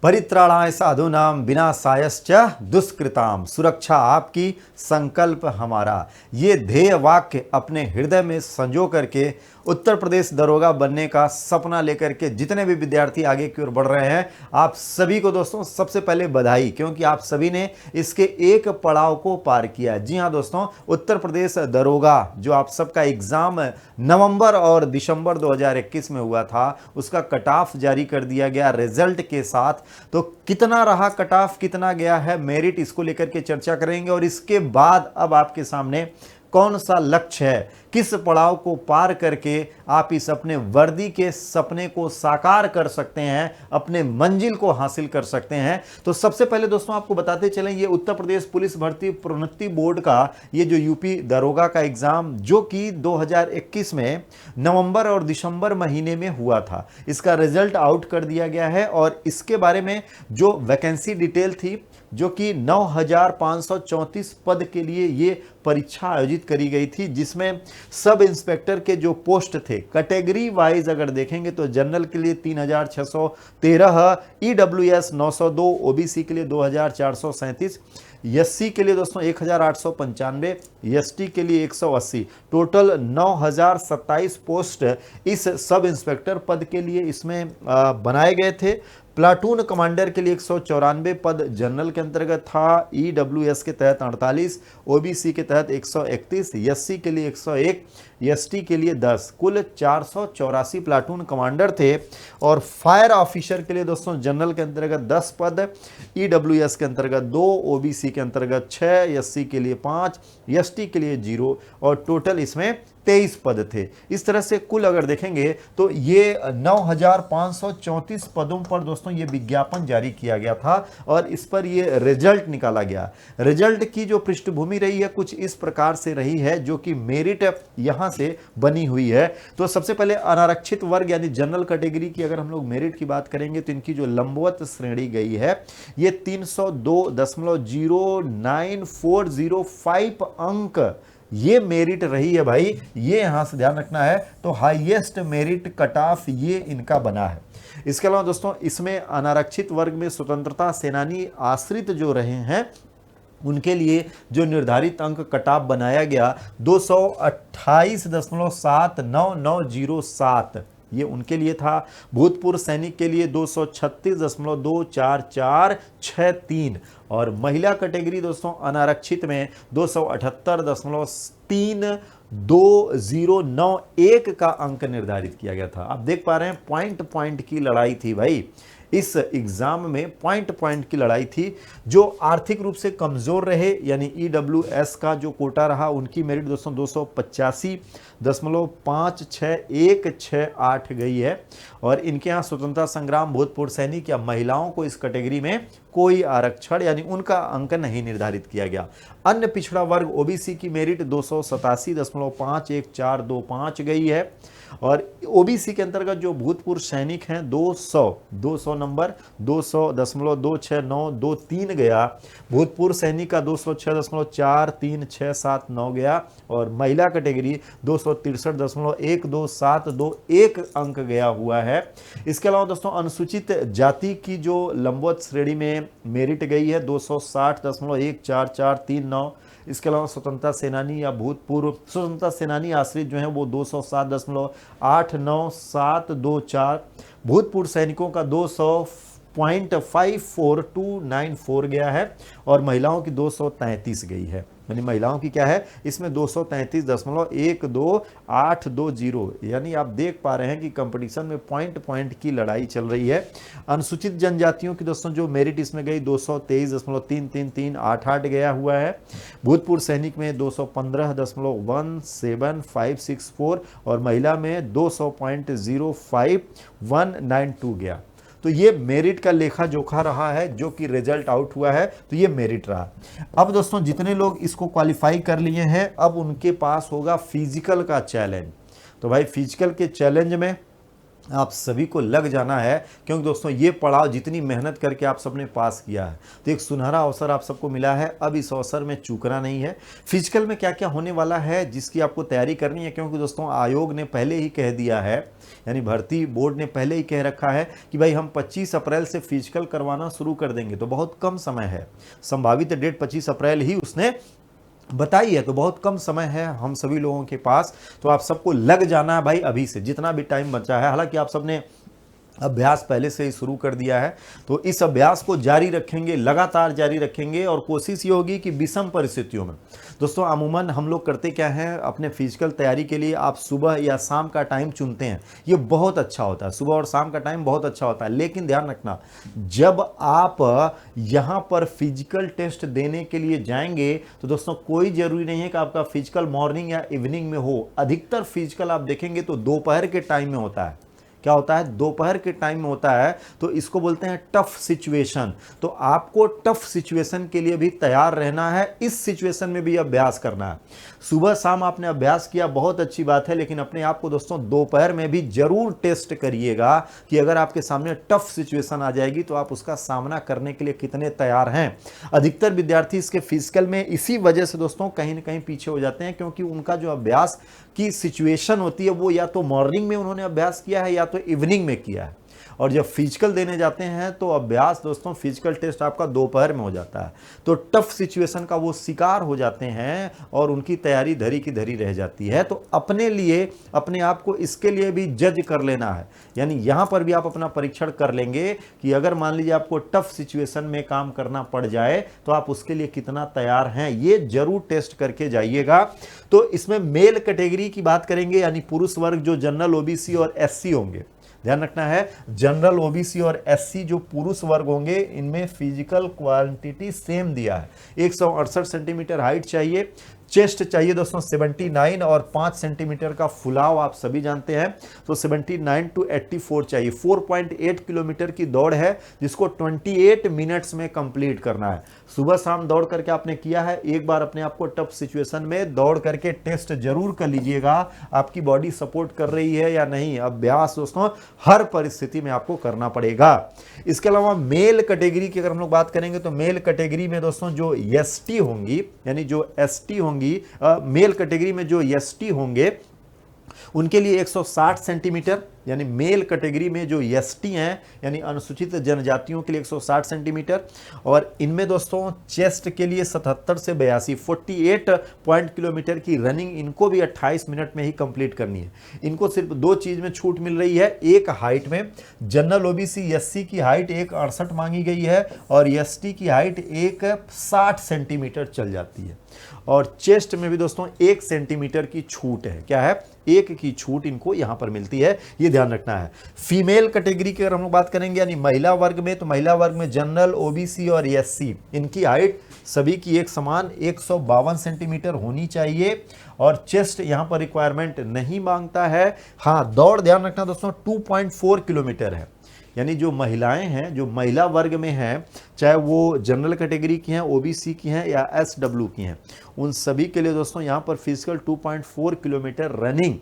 परित्राणाय साधूनां विनाशायश्च दुष्कृताम, सुरक्षा आपकी संकल्प हमारा। ये ध्येय वाक्य अपने हृदय में संजो करके उत्तर प्रदेश दरोगा बनने का सपना लेकर के जितने भी विद्यार्थी आगे की ओर बढ़ रहे हैं, आप सभी को दोस्तों सबसे पहले बधाई, क्योंकि आप सभी ने इसके एक पड़ाव को पार किया। जी हाँ दोस्तों, उत्तर प्रदेश दरोगा जो आप सबका एग्जाम नवंबर और दिसंबर 2021 में हुआ था, उसका कट ऑफ जारी कर दिया गया रिजल्ट के साथ। तो कितना रहा कट ऑफ, कितना गया है मेरिट, इसको लेकर के चर्चा करेंगे। और इसके बाद अब आपके सामने कौन सा लक्ष्य है, किस पड़ाव को पार करके आप इस अपने वर्दी के सपने को साकार कर सकते हैं, अपने मंजिल को हासिल कर सकते हैं। तो सबसे पहले दोस्तों आपको बताते चलें, ये उत्तर प्रदेश पुलिस भर्ती प्रोन्नति बोर्ड का ये जो यूपी दरोगा का एग्जाम जो कि 2021 में नवंबर और दिसंबर महीने में हुआ था, इसका रिजल्ट आउट कर दिया गया है। और इसके बारे में जो वैकेंसी डिटेल थी, जो कि 9534 पद के लिए ये परीक्षा आयोजित करी गई थी, जिसमें सब इंस्पेक्टर के जो पोस्ट थे कैटेगरी वाइज अगर देखेंगे तो जनरल के लिए 3613, ईडब्ल्यूएस 902, ओबीसी के लिए 2437, एससी के लिए दोस्तों 1895, एसटी के लिए 180, टोटल 9027 पोस्ट इस सब इंस्पेक्टर पद के लिए इसमें बनाए गए थे। प्लाटून कमांडर के लिए 194 पद जनरल के अंतर्गत था, ईडब्ल्यूएस के तहत 48, ओबीसी के तहत 131, एससी के लिए 101, एसटी के लिए 10, कुल 484 प्लाटून कमांडर थे। और फायर ऑफिसर के लिए दोस्तों जनरल के अंतर्गत 10 पद, ईडब्ल्यूएस के अंतर्गत 2, ओबीसी के अंतर्गत 6, एससी के लिए 5, एसटी के लिए 0 और टोटल इसमें 23 पद थे। इस तरह से कुल अगर देखेंगे तो ये 9534 पदों पर दोस्तों ये विज्ञापन जारी किया गया था और इस पर ये रिजल्ट निकाला गया। रिजल्ट की जो पृष्ठभूमि रही है कुछ इस प्रकार से रही है, जो कि मेरिट यहां से बनी हुई है। तो सबसे पहले अनारक्षित वर्ग यानी जनरल कैटेगरी की अगर हम लोग मेरिट की बात करेंगे तो इनकी जो लंबवत श्रेणी गई है ये 302.09405 अंक ये मेरिट रही है भाई, ये यहां से ध्यान रखना है। तो हाईएस्ट मेरिट कट ऑफ ये इनका बना है। इसके अलावा दोस्तों इसमें अनारक्षित वर्ग में स्वतंत्रता सेनानी आश्रित जो रहे हैं उनके लिए जो निर्धारित अंक कट ऑफ बनाया गया 228.79907 ये उनके लिए था। भूतपूर्व सैनिक के लिए 236.24463 और महिला कैटेगरी दोस्तों अनारक्षित में 278.32091 का अंक निर्धारित किया गया था। आप देख पा रहे हैं पॉइंट की लड़ाई थी भाई, इस एग्जाम में पॉइंट की लड़ाई थी। जो आर्थिक रूप से कमजोर रहे यानी ईडब्ल्यूएस का जो कोटा रहा उनकी मेरिट दोस्तों 285.56168 गई है। और इनके यहाँ स्वतंत्रता संग्राम भूतपूर्व सैनिक या महिलाओं को इस कैटेगरी में कोई आरक्षण यानी उनका अंक नहीं निर्धारित किया गया। अन्य पिछड़ा वर्ग ओबीसी की मेरिट 287.51425 गई है। और ओबीसी के अंतर्गत जो भूतपूर्व सैनिक हैं 200 नंबर 200.26923 गया। भूतपूर्व सैनिक का 206.43679 गया और महिला कैटेगरी 263.12721 अंक गया हुआ है। इसके अलावा दोस्तों अनुसूचित जाति की जो लंबवत श्रेणी में मेरिट गई है 260.14439। इसके अलावा स्वतंत्रता सेनानी या भूतपूर्व स्वतंत्रता सेनानी आश्रित जो है वो 207.89724। भूतपूर्व सैनिकों का 200.54294 गया है और महिलाओं की 233 गई है। यानी महिलाओं की क्या है इसमें 233.12820। यानी आप देख पा रहे हैं कि कंपटीशन में पॉइंट की लड़ाई चल रही है। अनुसूचित जनजातियों की दोस्तों जो मेरिट इसमें गई 223.33388 गया हुआ है। भूतपूर्व सैनिक में 215.17564 और महिला में 200.05192 गया। तो ये मेरिट का लेखा जोखा रहा है जो कि रिजल्ट आउट हुआ है, तो ये मेरिट रहा। अब दोस्तों जितने लोग इसको क्वालिफाई कर लिए हैं अब उनके पास होगा फिजिकल का चैलेंज। तो भाई फिजिकल के चैलेंज में आप सभी को लग जाना है, क्योंकि दोस्तों ये पड़ाव जितनी मेहनत करके आप सबने पास किया है तो एक सुनहरा अवसर आप सबको मिला है, अब इस अवसर में चूकना नहीं है। फिजिकल में क्या क्या होने वाला है जिसकी आपको तैयारी करनी है, क्योंकि दोस्तों आयोग ने पहले ही कह दिया है, यानी भर्ती बोर्ड ने पहले ही कह रखा है कि भाई हम 25 अप्रैल से फिजिकल करवाना शुरू कर देंगे। तो बहुत कम समय है, संभावित डेट 25 अप्रैल ही उसने बताई है, तो बहुत कम समय है हम सभी लोगों के पास। तो आप सबको लग जाना है भाई अभी से, जितना भी टाइम बचा है। हालांकि आप सबने अभ्यास पहले से ही शुरू कर दिया है, तो इस अभ्यास को जारी रखेंगे, लगातार जारी रखेंगे। और कोशिश ये होगी कि विषम परिस्थितियों में दोस्तों, अमूमन हम लोग करते क्या हैं, अपने फिजिकल तैयारी के लिए आप सुबह या शाम का टाइम चुनते हैं, ये बहुत अच्छा होता है, सुबह और शाम का टाइम बहुत अच्छा होता है। लेकिन ध्यान रखना, जब आप यहाँ पर फिजिकल टेस्ट देने के लिए जाएंगे तो दोस्तों कोई जरूरी नहीं है कि आपका फिजिकल मॉर्निंग या इवनिंग में हो। अधिकतर फिजिकल आप देखेंगे तो दोपहर के टाइम में होता है। क्या होता है, दोपहर के टाइम में होता है, तो इसको बोलते हैं टफ सिचुएशन। तो आपको टफ सिचुएशन के लिए भी तैयार रहना है, इस सिचुएशन में भी अभ्यास करना है। सुबह शाम आपने अभ्यास किया, बहुत अच्छी बात है, लेकिन अपने आप को दोस्तों दोपहर में भी जरूर टेस्ट करिएगा कि अगर आपके सामने टफ सिचुएशन आ जाएगी तो आप उसका सामना करने के लिए कितने तैयार हैं। अधिकतर विद्यार्थी इसके फिजिकल में इसी वजह से दोस्तों कहीं ना कहीं पीछे हो जाते हैं, क्योंकि उनका जो अभ्यास की सिचुएशन होती है वो या तो मॉर्निंग में उन्होंने अभ्यास किया है या तो इवनिंग में किया है। और जब फिजिकल देने जाते हैं तो अभ्यास दोस्तों, फिजिकल टेस्ट आपका दोपहर में हो जाता है, तो टफ सिचुएशन का वो शिकार हो जाते हैं और उनकी तैयारी धरी की धरी रह जाती है। तो अपने लिए, अपने आप को इसके लिए भी जज कर लेना है, यानी यहां पर भी आप अपना परीक्षण कर लेंगे कि अगर मान लीजिए आपको टफ सिचुएशन में काम करना पड़ जाए तो आप उसके लिए कितना तैयार हैं, ये जरूर टेस्ट करके जाइएगा। तो इसमें मेल कैटेगरी की बात करेंगे, यानी पुरुष वर्ग जो जनरल, ओबीसी और एससी होंगे। ध्यान रखना है, जनरल, ओबीसी और एससी जो पुरुष वर्ग होंगे, इनमें फिजिकल क्वांटिटी सेम दिया है। 168 सेंटीमीटर हाइट चाहिए, चेस्ट चाहिए दोस्तों 79 और 5 सेंटीमीटर का फुलाव आप सभी जानते हैं, तो 79 to 84 चाहिए। 4.8 किलोमीटर की दौड़ है जिसको 28 मिनट्स में कंप्लीट करना है। सुबह शाम दौड़ करके आपने किया है, एक बार अपने आप को टफ सिचुएशन में दौड़ करके टेस्ट जरूर कर लीजिएगा, आपकी बॉडी सपोर्ट कर रही है या नहीं। अभ्यास दोस्तों हर परिस्थिति में आपको करना पड़ेगा। इसके अलावा मेल कैटेगरी की अगर हम लोग बात करेंगे तो मेल कैटेगरी में दोस्तों जो एसटी होंगी, यानी जो एसटी होंगी, मेल कैटेगरी में जो एसटी होंगे उनके लिए 160 सेंटीमीटर, यानी मेल कैटेगरी में जो एसटी हैं यानी अनुसूचित जनजातियों के लिए 160 सेंटीमीटर। और इनमें दोस्तों चेस्ट के लिए 77 से 82, 48 किलोमीटर की रनिंग इनको भी 28 मिनट में ही कंप्लीट करनी है। इनको सिर्फ दो चीज में छूट मिल रही है, एक हाइट में, जनरल ओबीसी एससी की हाइट 168 मांगी गई है और एसटी की हाइट 160 सेंटीमीटर चल जाती है। और चेस्ट में भी दोस्तों 1 सेंटीमीटर की छूट है। क्या है, 1 की छूट इनको यहां पर मिलती है, ये ध्यान रखना है। फीमेल कैटेगरी की अगर हम लोग बात करेंगे यानी महिला वर्ग में, तो महिला वर्ग में जनरल, ओबीसी और एससी, इनकी हाइट सभी की एक समान 152 सेंटीमीटर होनी चाहिए और चेस्ट यहां पर रिक्वायरमेंट नहीं मांगता है। हाँ, दौड़ ध्यान रखना दोस्तों 2.4 किलोमीटर है, यानी जो महिलाएं हैं, जो महिला वर्ग में हैं, चाहे वो जनरल कैटेगरी की हैं, ओबीसी की हैं या एसडब्ल्यू की हैं, उन सभी के लिए दोस्तों यहां पर फिजिकल 2.4 किलोमीटर रनिंग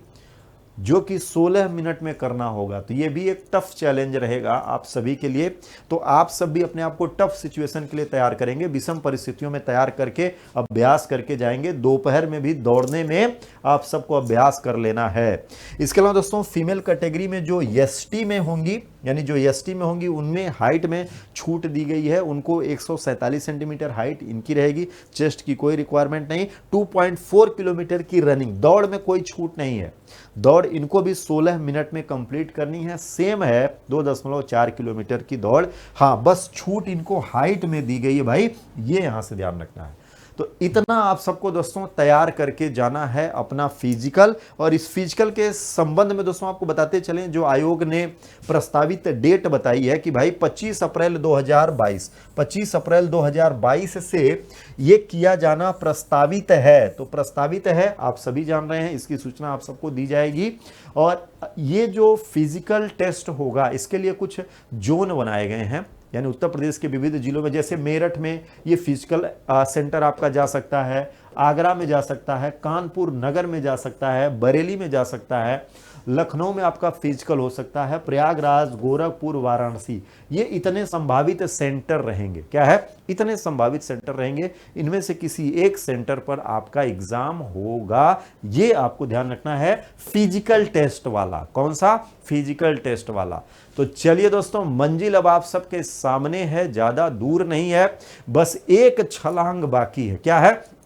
जो कि 16 मिनट में करना होगा। तो ये भी एक टफ चैलेंज रहेगा आप सभी के लिए। तो आप सब भी अपने आप को टफ सिचुएशन के लिए तैयार करेंगे, विषम परिस्थितियों में तैयार करके अभ्यास करके जाएंगे। दोपहर में भी दौड़ने में आप सबको अभ्यास कर लेना है। इसके अलावा दोस्तों फीमेल कैटेगरी में जो एसटी में होंगी, यानी जो एसटी में होंगी, उनमें हाइट में छूट दी गई है, उनको 147 सेंटीमीटर हाइट इनकी रहेगी, चेस्ट की कोई रिक्वायरमेंट नहीं। 2.4 किलोमीटर की रनिंग, दौड़ में कोई छूट नहीं है, दौड़ इनको भी 16 मिनट में कंप्लीट करनी है। सेम है 2.4 किलोमीटर की दौड़, हाँ बस छूट इनको हाइट में दी गई है भाई, ये यहां से ध्यान रखना है। तो इतना आप सबको दोस्तों तैयार करके जाना है अपना फिजिकल। और इस फिजिकल के संबंध में दोस्तों आपको बताते चलें, जो आयोग ने प्रस्तावित डेट बताई है कि भाई 25 अप्रैल 2022 से ये किया जाना प्रस्तावित है। तो प्रस्तावित है, आप सभी जान रहे हैं, इसकी सूचना आप सबको दी जाएगी। और ये जो फिजिकल टेस्ट होगा इसके लिए कुछ जोन बनाए गए हैं, यानी उत्तर प्रदेश के विविध जिलों में, जैसे मेरठ में ये फिजिकल सेंटर आपका जा सकता है, आगरा में जा सकता है, कानपुर नगर में जा सकता है, बरेली में जा सकता है, लखनऊ में आपका फिजिकल हो सकता है, प्रयागराज, गोरखपुर, वाराणसी, ये इतने संभावित सेंटर रहेंगे। क्या है? इतने संभावित सेंटर रहेंगे, इनमें से किसी एक सेंटर पर आपका एग्जाम होगा। ये आपको ध्यान रखना है, फिजिकल टेस्ट वाला। कौन सा? फिजिकल टेस्ट वाला। तो चलिए दोस्तों, मंजिल अब आप सबके सामने है, ज्यादा दूर नहीं है, बस एक छलांग बाकी है। क्या है?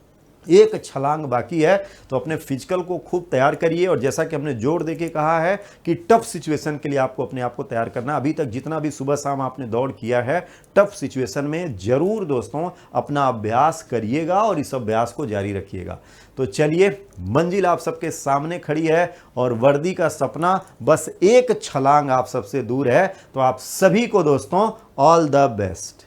एक छलांग बाकी है। तो अपने फिजिकल को खूब तैयार करिए, और जैसा कि हमने जोर देके कहा है कि टफ सिचुएशन के लिए आपको अपने आप को तैयार करना। अभी तक जितना भी सुबह शाम आपने दौड़ किया है, टफ सिचुएशन में जरूर दोस्तों अपना अभ्यास करिएगा और इस अभ्यास को जारी रखिएगा। तो चलिए, मंजिल आप सबके सामने खड़ी है और वर्दी का सपना बस एक छलांग आप सबसे दूर है। तो आप सभी को दोस्तों ऑल द बेस्ट।